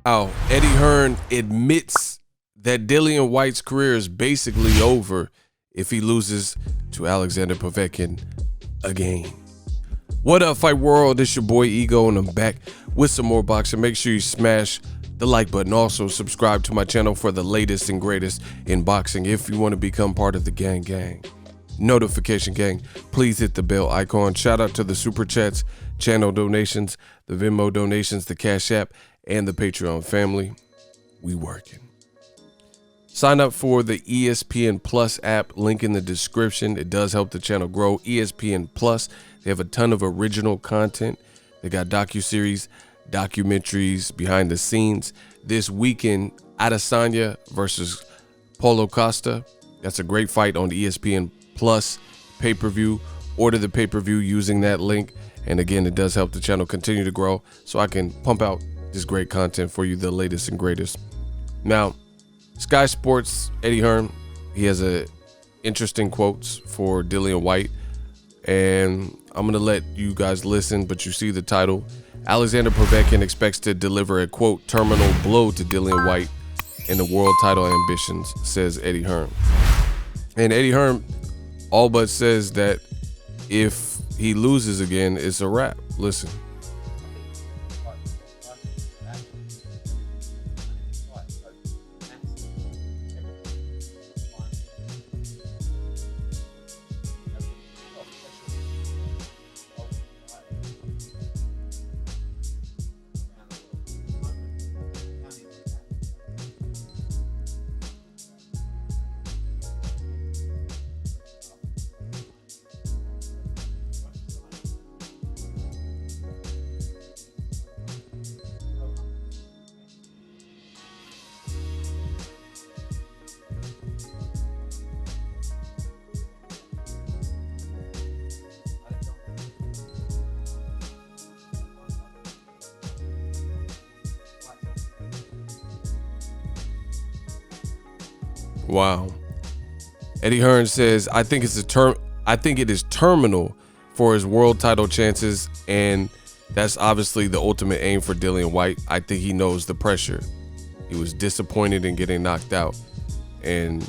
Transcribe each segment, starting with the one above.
Wow, Eddie Hearn admits that Dillian Whyte's career is basically over if he loses to Alexander Povetkin again. What up, Fight World? It's your boy Ego, and I'm back with some more boxing. Make sure you smash the like button. Also, subscribe to my channel for the latest and greatest in boxing if you want to become part of the gang. Notification gang, please hit the bell icon. Shout out to the super chats, channel donations, the Venmo donations, the Cash App, and the Patreon family. We working. Sign up for the ESPN Plus app, link in the description. It does help the channel grow. ESPN Plus, they have a ton of original content. They got docuseries, documentaries, behind the scenes. This weekend, Adesanya versus Paulo Costa. That's a great fight on ESPN Plus pay-per-view. Order the pay-per-view using that link. And again, it does help the channel continue to grow so I can pump out this great content for you, the latest and greatest. Now, Sky Sports, Eddie Hearn, he has interesting quotes for Dillian Whyte. And I'm going to let you guys listen, but you see the title. Alexander Povetkin expects to deliver a, quote, terminal blow to Dillian Whyte in the world title ambitions, says Eddie Hearn. And Eddie Hearn all but says that if he loses again, it's a wrap. Listen. Wow. Eddie Hearn says, I think it is terminal for his world title chances, and that's obviously the ultimate aim for Dillian Whyte. I think he knows the pressure. He was disappointed in getting knocked out. And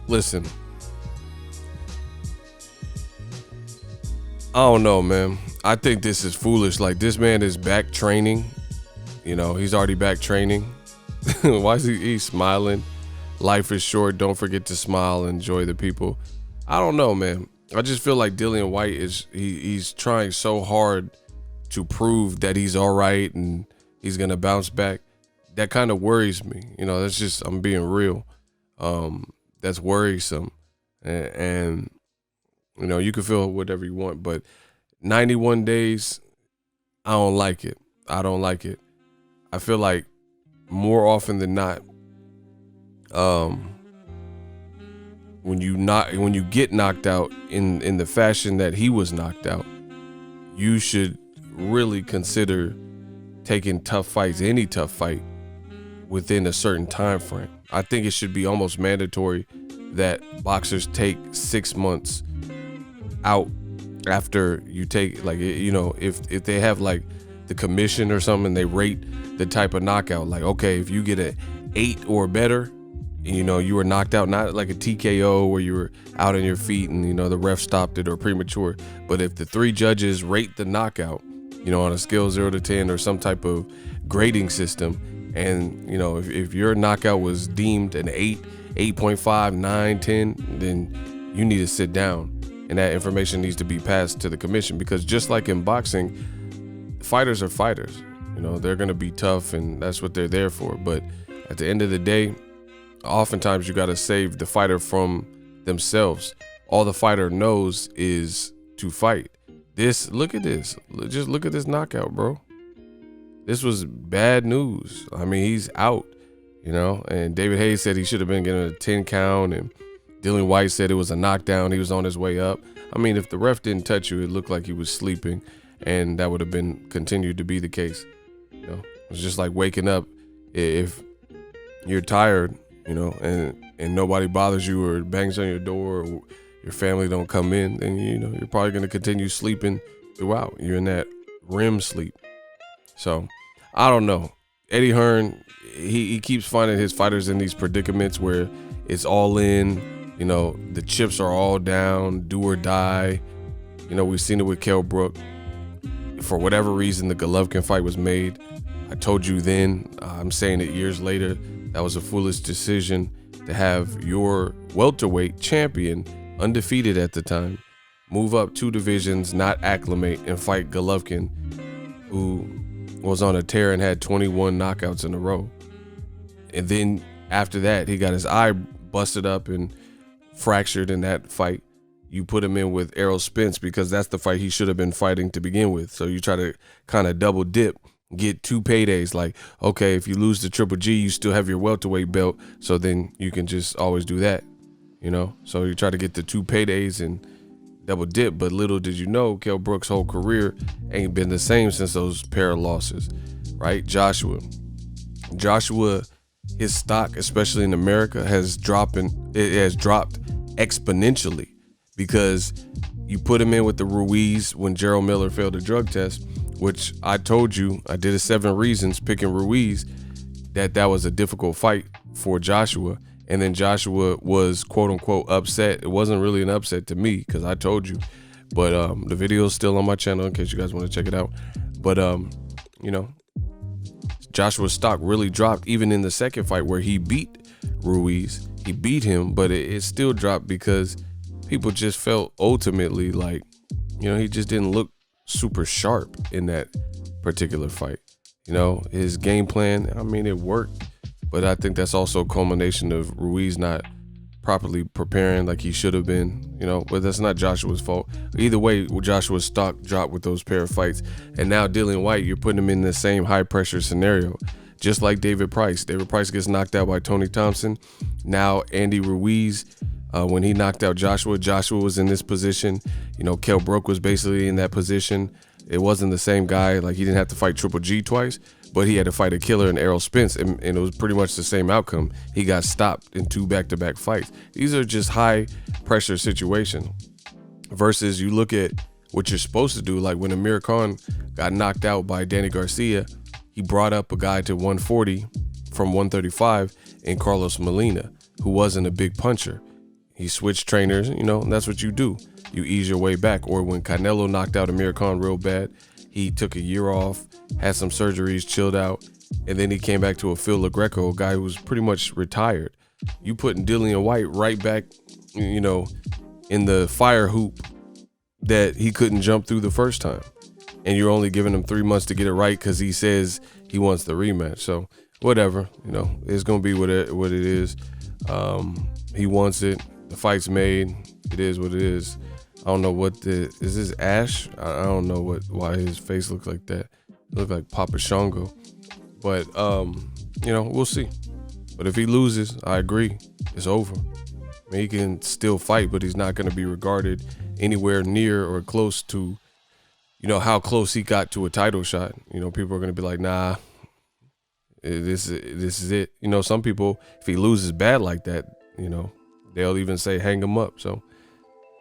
listen, I don't know, man. I think this is foolish. Like, this man is back training. You know, he's already back training. Why is he's smiling? Life is short. Don't forget to smile. Enjoy the people. I don't know, man. I just feel like Dillian Whyte he's trying so hard to prove that he's all right and he's gonna bounce back. That kind of worries me. You know, that's just, I'm being real. That's worrisome. And you know, you can feel whatever you want, but 91 days, I don't like it. I don't like it. I feel like more often than not, when you get knocked out in the fashion that he was knocked out, you should really consider taking tough fights, any tough fight, within a certain time frame. I think it should be almost mandatory that boxers take 6 months out after you take, like, you know, if they have like the commission or something, they rate the type of knockout. Like, okay, if you get an 8 or better, you know, you were knocked out, not like a TKO where you were out on your feet and, you know, the ref stopped it or premature. But if the 3 judges rate the knockout, you know, on a scale 0 to 10 or some type of grading system, and, you know, if your knockout was deemed an 8, 8.5, 9, 10, then you need to sit down. And that information needs to be passed to the commission, because just like in boxing, fighters are fighters. You know, they're going to be tough, and that's what they're there for. But at the end of the day, oftentimes you got to save the fighter from themselves. All the fighter knows is to fight. Look at this. Just look at this knockout, bro. This was bad news. I mean, he's out, you know, and David Hayes said he should have been getting a 10 count, and Dillian Whyte said it was a knockdown. He was on his way up. I mean, if the ref didn't touch you, it looked like he was sleeping, and that would have been continued to be the case. You know, it's just like waking up. If you're tired, you know, and nobody bothers you or bangs on your door, or your family don't come in, then, you know, you're probably going to continue sleeping throughout. You're in that REM sleep. So I don't know. Eddie Hearn, he keeps finding his fighters in these predicaments where it's all in, you know, the chips are all down, do or die. You know, we've seen it with Kell Brook. For whatever reason, the Golovkin fight was made. I told you then, I'm saying it years later, that was a foolish decision to have your welterweight champion, undefeated at the time, move up 2 divisions, not acclimate, and fight Golovkin, who was on a tear and had 21 knockouts in a row. And then after that, he got his eye busted up and fractured in that fight. You put him in with Errol Spence because that's the fight he should have been fighting to begin with. So you try to kind of double dip, get 2 paydays. Like, okay, if you lose to Triple G, you still have your welterweight belt. So then you can just always do that, you know? So you try to get the 2 paydays and double dip. But little did you know, Kell Brook's whole career ain't been the same since those pair of losses, right? Joshua, his stock, especially in America, has dropped exponentially because you put him in with the Ruiz when Gerald Miller failed a drug test, which I told you, I did a 7 reasons picking Ruiz, that was a difficult fight for Joshua. And then Joshua was quote unquote upset. It wasn't really an upset to me because I told you, but the video is still on my channel in case you guys want to check it out. But you know, Joshua's stock really dropped even in the second fight where he beat Ruiz. He beat him, but it still dropped because people just felt ultimately like, you know, he just didn't look super sharp in that particular fight. You know, his game plan, I mean, it worked, but I think that's also a culmination of Ruiz not properly preparing like he should have been, you know, but that's not Joshua's fault. Either way, Joshua's stock dropped with those pair of fights. And now Dillian Whyte, you're putting him in the same high pressure scenario, just like David Price. David Price gets knocked out by Tony Thompson. Now Andy Ruiz, when he knocked out Joshua was in this position. You know, Kell Brook was basically in that position. It wasn't the same guy. Like, he didn't have to fight Triple G twice, but he had to fight a killer in Errol Spence, and it was pretty much the same outcome. He got stopped in 2 back-to-back fights. These are just high pressure situations. Versus you look at what you're supposed to do, like when Amir Khan got knocked out by Danny Garcia, he brought up a guy to 140 from 135 in Carlos Molina, who wasn't a big puncher. He switched trainers, you know, and that's what you do. You ease your way back. Or when Canelo knocked out Amir Khan real bad, he took a year off, had some surgeries, chilled out, and then he came back to a Phil LaGreco, a guy who was pretty much retired. You putting Dillian Whyte right back, you know, in the fire hoop that he couldn't jump through the first time. And you're only giving him 3 months to get it right because he says he wants the rematch. So whatever, you know, it's going to be what it is. He wants it. The fight's made. It is what it is. I don't know what is this Ash? I don't know why his face looks like that. It looked like Papa Shango. But you know, we'll see. But if he loses, I agree. It's over. I mean, he can still fight, but he's not going to be regarded anywhere near or close to, you know, how close he got to a title shot. You know, people are going to be like, nah, this is it. You know, some people, if he loses bad like that, you know, they'll even say hang him up. So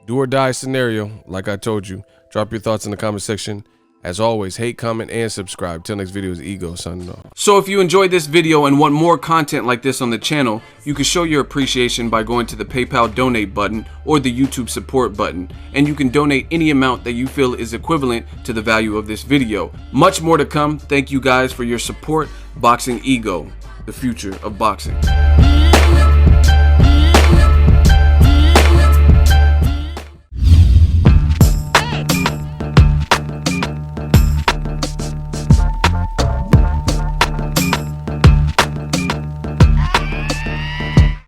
do or die scenario, like I told you. Drop your thoughts in the comment section. As always, hate, comment, and subscribe. Till next video is Ego signing off. So if you enjoyed this video and want more content like this on the channel, you can show your appreciation by going to the PayPal donate button or the YouTube support button. And you can donate any amount that you feel is equivalent to the value of this video. Much more to come. Thank you guys for your support. Boxing Ego, the future of boxing.